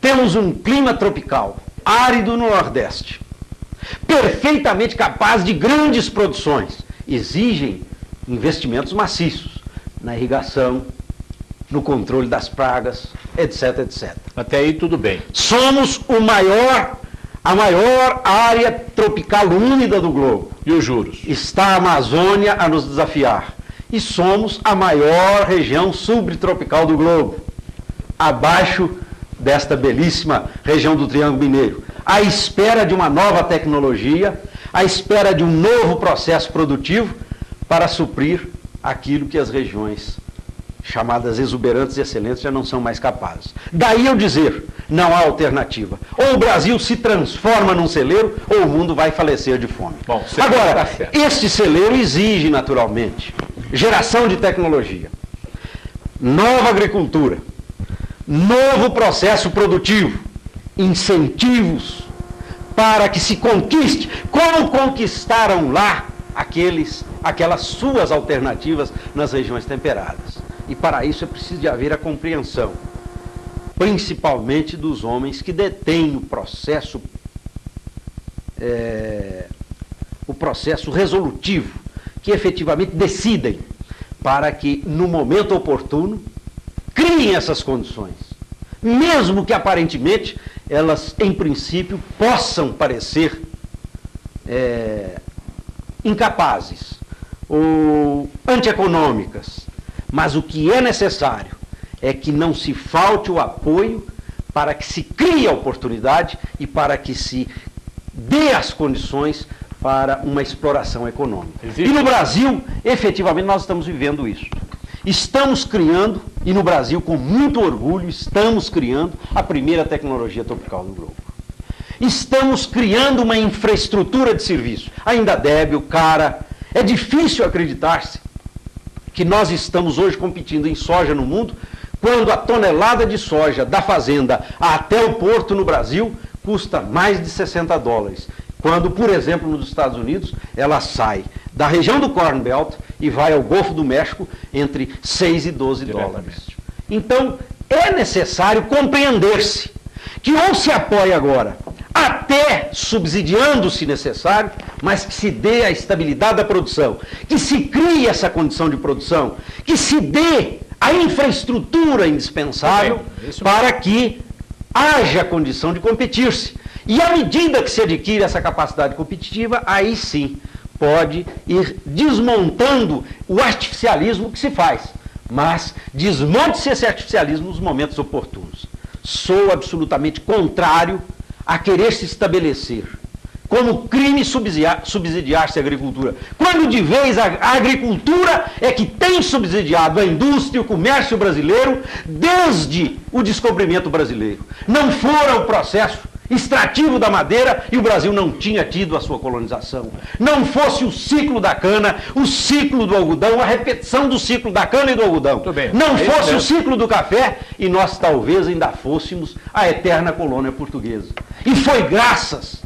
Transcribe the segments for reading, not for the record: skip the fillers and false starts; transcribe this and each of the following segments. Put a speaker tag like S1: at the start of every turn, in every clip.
S1: Temos um clima tropical, árido no Nordeste, perfeitamente capaz de grandes produções. Exigem investimentos maciços na irrigação, no controle das pragas, etc, etc.
S2: Até aí tudo bem.
S1: Somos a maior área tropical úmida do globo.
S2: E os juros?
S1: Está a Amazônia a nos desafiar. E somos a maior região subtropical do globo, abaixo desta belíssima região do Triângulo Mineiro, à espera de uma nova tecnologia, à espera de um novo processo produtivo para suprir aquilo que as regiões chamadas exuberantes e excelentes já não são mais capazes. Daí eu dizer, não há alternativa. Ou o Brasil se transforma num celeiro, ou o mundo vai falecer de fome.
S2: Bom,
S1: agora, este celeiro exige, naturalmente, geração de tecnologia, nova agricultura, novo processo produtivo, incentivos para que se conquiste, como conquistaram lá aquelas suas alternativas nas regiões temperadas. E para isso é preciso de haver a compreensão, principalmente dos homens que detêm o processo resolutivo, que efetivamente decidem para que, no momento oportuno, criem essas condições, mesmo que aparentemente elas, em princípio, possam parecer incapazes ou antieconômicas. Mas o que é necessário é que não se falte o apoio para que se crie a oportunidade e para que se dê as condições para uma exploração econômica. E no Brasil, efetivamente, nós estamos vivendo isso. Estamos criando, e no Brasil, com muito orgulho, estamos criando a primeira tecnologia tropical do globo. Estamos criando uma infraestrutura de serviço, ainda débil, cara. É difícil acreditar-se que nós estamos hoje competindo em soja no mundo, quando a tonelada de soja da fazenda até o porto no Brasil custa mais de $60. Quando, por exemplo, nos Estados Unidos, ela sai da região do Corn Belt e vai ao Golfo do México entre 6 e 12 dólares. Então, é necessário compreender-se que ou se apoia agora, até subsidiando se necessário, mas que se dê a estabilidade da produção, que se crie essa condição de produção, que se dê a infraestrutura indispensável para que haja condição de competir-se. E à medida que se adquire essa capacidade competitiva, aí sim pode ir desmontando o artificialismo que se faz. Mas desmonte-se esse artificialismo nos momentos oportunos. Sou absolutamente contrário a querer se estabelecer como crime subsidiar-se a agricultura. Quando de vez a agricultura é que tem subsidiado a indústria e o comércio brasileiro desde o descobrimento brasileiro. Não fora o processo extrativo da madeira e o Brasil não tinha tido a sua colonização. Não fosse o ciclo da cana, o ciclo do algodão, a repetição do ciclo da cana e do algodão. Não fosse o ciclo do café e nós talvez ainda fôssemos a eterna colônia portuguesa. E foi graças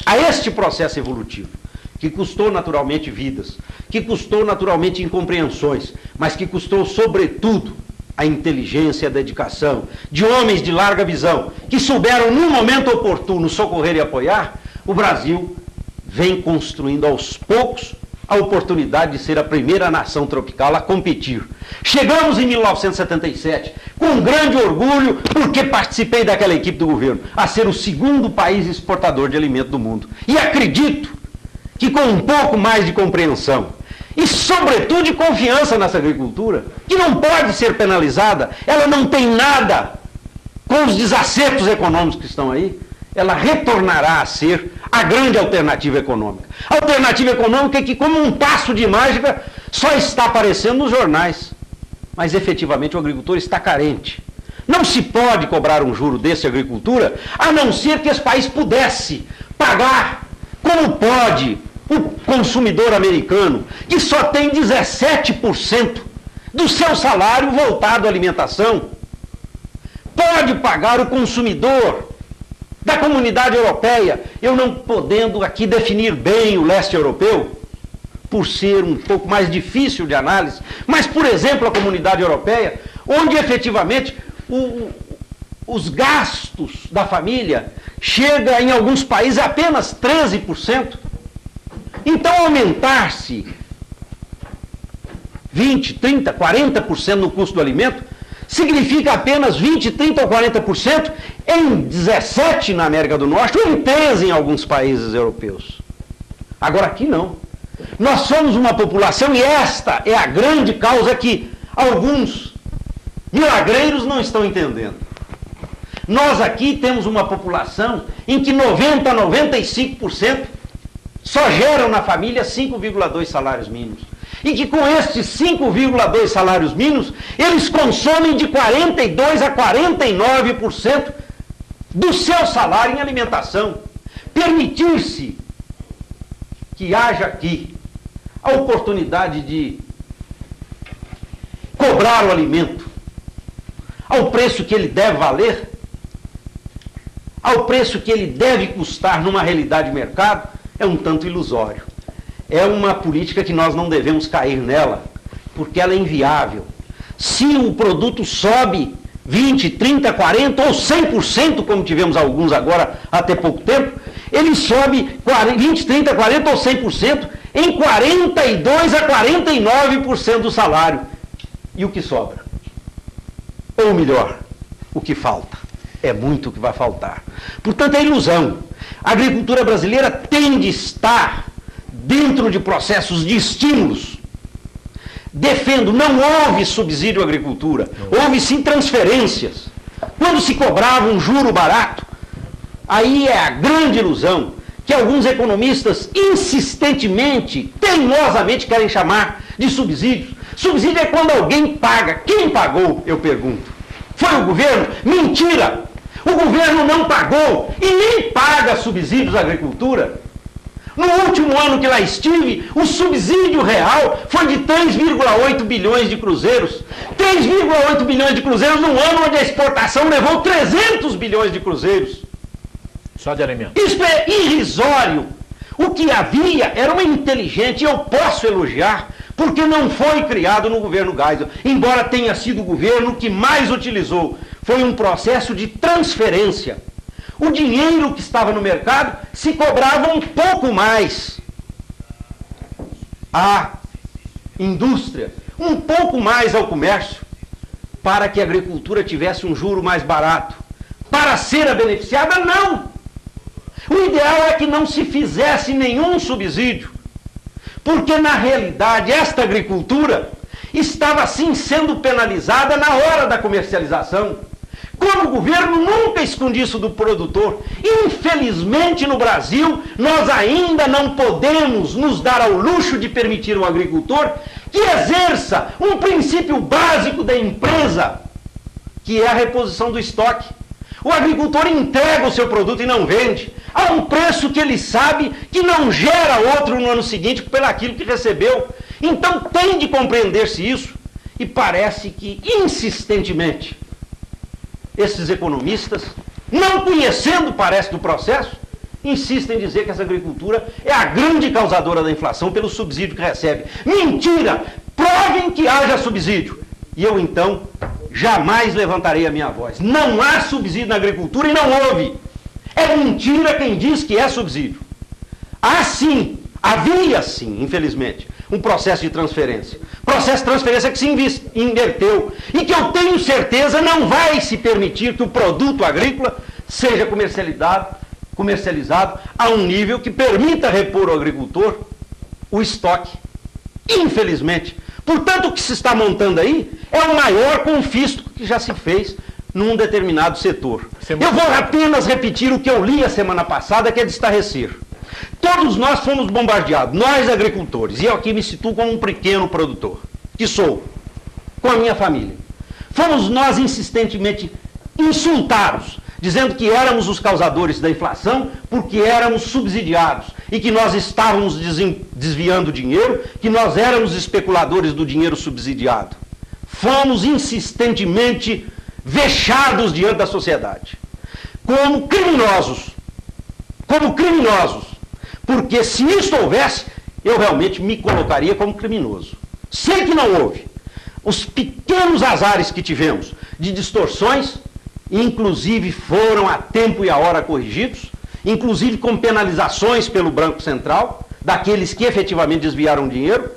S1: a este processo evolutivo, que custou naturalmente vidas, que custou naturalmente incompreensões, mas que custou sobretudo a inteligência e a dedicação de homens de larga visão, que souberam no momento oportuno socorrer e apoiar. O Brasil vem construindo aos poucos a oportunidade de ser a primeira nação tropical a competir. Chegamos em 1977, com grande orgulho, porque participei daquela equipe do governo, a ser o segundo país exportador de alimento do mundo. E acredito que com um pouco mais de compreensão e, sobretudo, de confiança nessa agricultura, que não pode ser penalizada, ela não tem nada com os desacertos econômicos que estão aí, ela retornará a ser a grande alternativa econômica. A alternativa econômica é que, como um passo de mágica, só está aparecendo nos jornais. Mas, efetivamente, o agricultor está carente. Não se pode cobrar um juro desse à agricultura, a não ser que esse país pudesse pagar, como pode o consumidor americano, que só tem 17% do seu salário voltado à alimentação. Pode pagar o consumidor da comunidade europeia, eu não podendo aqui definir bem o leste europeu, por ser um pouco mais difícil de análise, mas, por exemplo, a comunidade europeia, onde efetivamente os gastos da família chega em alguns países a apenas 13%. Então, aumentar-se 20%, 30%, 40% no custo do alimento significa apenas 20%, 30% ou 40% em 17% na América do Norte ou em 13% em alguns países europeus. Agora, aqui não. Nós somos uma população, e esta é a grande causa que alguns milagreiros não estão entendendo. Nós aqui temos uma população em que 90% a 95% só geram na família 5,2 salários mínimos. E que com estes 5,2 salários mínimos, eles consomem de 42% a 49% do seu salário em alimentação. Permitir-se que haja aqui a oportunidade de cobrar o alimento ao preço que ele deve valer, ao preço que ele deve custar numa realidade de mercado, é um tanto ilusório. É uma política que nós não devemos cair nela, porque ela é inviável. Se o produto sobe 20%, 30%, 40% ou 100%, como tivemos alguns agora até pouco tempo, ele sobe 20%, 30%, 40% ou 100% em 42% a 49% do salário. E o que sobra? Ou melhor, o que falta? É muito o que vai faltar. Portanto, é ilusão. A agricultura brasileira tem de estar dentro de processos de estímulos. Defendo, não houve subsídio à agricultura, houve sim transferências. Quando se cobrava um juro barato, aí é a grande ilusão que alguns economistas insistentemente, teimosamente querem chamar de subsídios. Subsídio é quando alguém paga. Quem pagou, eu pergunto? Foi o governo? Mentira! O governo não pagou e nem paga subsídios à agricultura. No último ano que lá estive, o subsídio real foi de 3,8 bilhões de cruzeiros. 3,8 bilhões de cruzeiros num ano onde a exportação levou 300 bilhões de cruzeiros.
S2: Só de alimento.
S1: Isso é irrisório. O que havia era uma inteligente, e eu posso elogiar, porque não foi criado no governo Geisel, embora tenha sido o governo que mais utilizou. Foi um processo de transferência. O dinheiro que estava no mercado se cobrava um pouco mais à indústria, um pouco mais ao comércio, para que a agricultura tivesse um juro mais barato. Para ser a beneficiada, não! O ideal é que não se fizesse nenhum subsídio, porque na realidade esta agricultura estava assim sendo penalizada na hora da comercialização. Como o governo nunca esconde isso do produtor, infelizmente no Brasil nós ainda não podemos nos dar ao luxo de permitir um agricultor que exerça um princípio básico da empresa, que é a reposição do estoque. O agricultor entrega o seu produto e não vende a um preço que ele sabe que não gera outro no ano seguinte pelaquilo que recebeu. Então tem de compreender-se isso, e parece que insistentemente esses economistas, não conhecendo, parece, do processo, insistem em dizer que essa agricultura é a grande causadora da inflação pelo subsídio que recebe. Mentira! Provem que haja subsídio. E eu, então, jamais levantarei a minha voz. Não há subsídio na agricultura e não houve. É mentira quem diz que é subsídio. Há sim, havia sim, infelizmente, um processo de transferência. Processo de transferência que se inverteu e que eu tenho certeza não vai se permitir que o produto agrícola seja comercializado a um nível que permita repor ao agricultor o estoque. Infelizmente. Portanto, o que se está montando aí é o maior confisco que já se fez num determinado setor. Eu vou apenas repetir o que eu li a semana passada, que é de estarrecer. Todos nós fomos bombardeados, nós agricultores, e eu aqui me situo como um pequeno produtor, que sou, com a minha família. Fomos nós insistentemente insultados, dizendo que éramos os causadores da inflação porque éramos subsidiados e que nós estávamos desviando dinheiro, que nós éramos especuladores do dinheiro subsidiado. Fomos insistentemente vexados diante da sociedade, como criminosos, porque se isso houvesse, eu realmente me colocaria como criminoso. Sei que não houve. Os pequenos azares que tivemos de distorções inclusive foram a tempo e a hora corrigidos, inclusive com penalizações pelo Banco Central, daqueles que efetivamente desviaram dinheiro,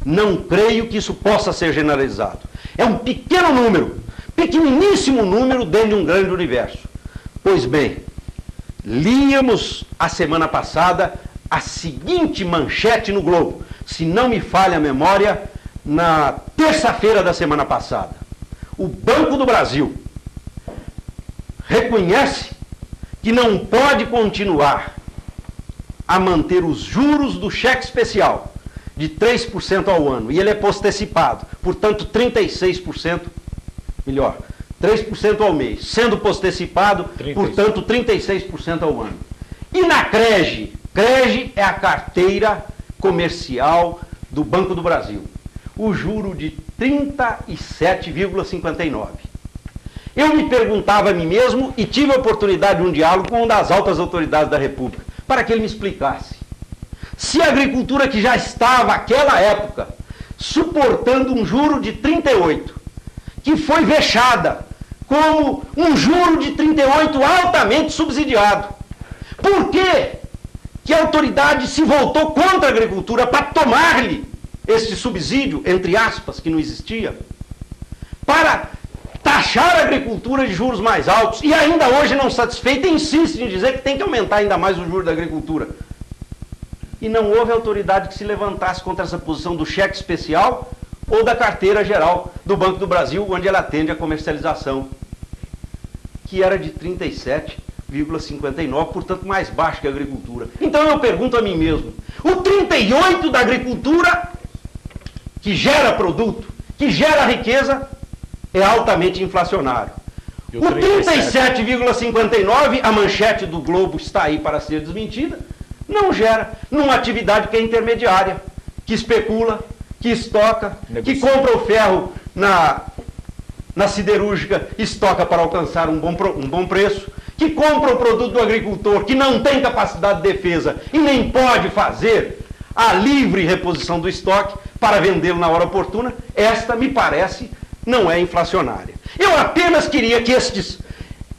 S1: não creio que isso possa ser generalizado. É um pequeno número, pequeniníssimo número dentro de um grande universo. Pois bem, líamos a semana passada a seguinte manchete no Globo, se não me falha a memória, na terça-feira da semana passada. O Banco do Brasil reconhece que não pode continuar a manter os juros do cheque especial de 3% ao ano, e ele é postecipado, portanto 36%, melhor, 3% ao mês, sendo postecipado, 36. Portanto 36% ao ano. E na CREG, CREG é a carteira comercial do Banco do Brasil, o juro de 37,59. Eu me perguntava a mim mesmo e tive a oportunidade de um diálogo com uma das altas autoridades da República, para que ele me explicasse. Se a agricultura que já estava, naquela época, suportando um juro de 38, que foi vexada como um juro de 38 altamente subsidiado, por que a autoridade se voltou contra a agricultura para tomar-lhe este subsídio, entre aspas, que não existia, para taxar a agricultura de juros mais altos, e ainda hoje não satisfeita, insiste em dizer que tem que aumentar ainda mais o juro da agricultura. E não houve autoridade que se levantasse contra essa posição do cheque especial ou da carteira geral do Banco do Brasil, onde ela atende a comercialização, que era de 37,59, portanto mais baixo que a agricultura. Então eu pergunto a mim mesmo, o 38 da agricultura, que gera produto, que gera riqueza, é altamente inflacionário. O 37,59, a manchete do Globo está aí para ser desmentida, não gera numa atividade que é intermediária, que especula, que estoca, que compra o ferro na siderúrgica, estoca para alcançar um bom preço, que compra o produto do agricultor, que não tem capacidade de defesa e nem pode fazer a livre reposição do estoque para vendê-lo na hora oportuna. Esta, me parece, não é inflacionária. Eu apenas queria que estes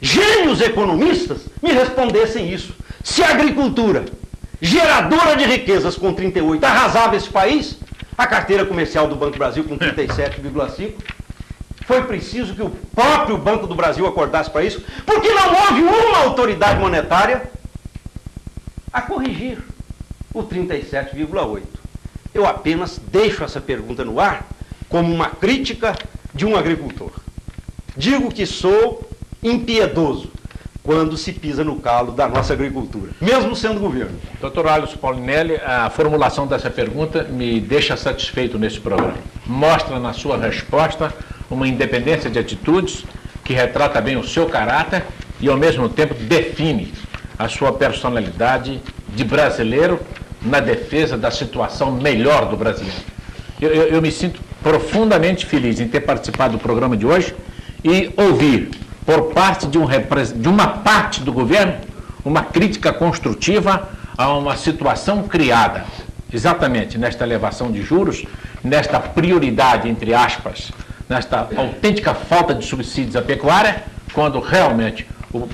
S1: gênios economistas me respondessem isso. Se a agricultura, geradora de riquezas com 38, arrasava esse país, a carteira comercial do Banco do Brasil com 37,5, foi preciso que o próprio Banco do Brasil acordasse para isso, porque não houve uma autoridade monetária a corrigir o 37,8. Eu apenas deixo essa pergunta no ar como uma crítica de um agricultor. Digo que sou impiedoso quando se pisa no calo da nossa agricultura, mesmo sendo governo.
S2: Dr. Alisson Paulinelli, a formulação dessa pergunta me deixa satisfeito nesse programa. Mostra na sua resposta uma independência de atitudes que retrata bem o seu caráter e, ao mesmo tempo, define a sua personalidade de brasileiro na defesa da situação melhor do brasileiro. Eu me sinto profundamente feliz em ter participado do programa de hoje e ouvir, por parte de uma parte do governo, uma crítica construtiva a uma situação criada, exatamente nesta elevação de juros, nesta prioridade, entre aspas, nesta autêntica falta de subsídios à pecuária, quando realmente o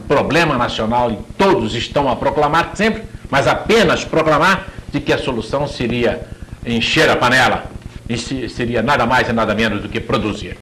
S2: problema nacional, e todos estão a proclamar sempre, mas apenas proclamar de que a solução seria encher a panela, e seria nada mais e nada menos do que produzir.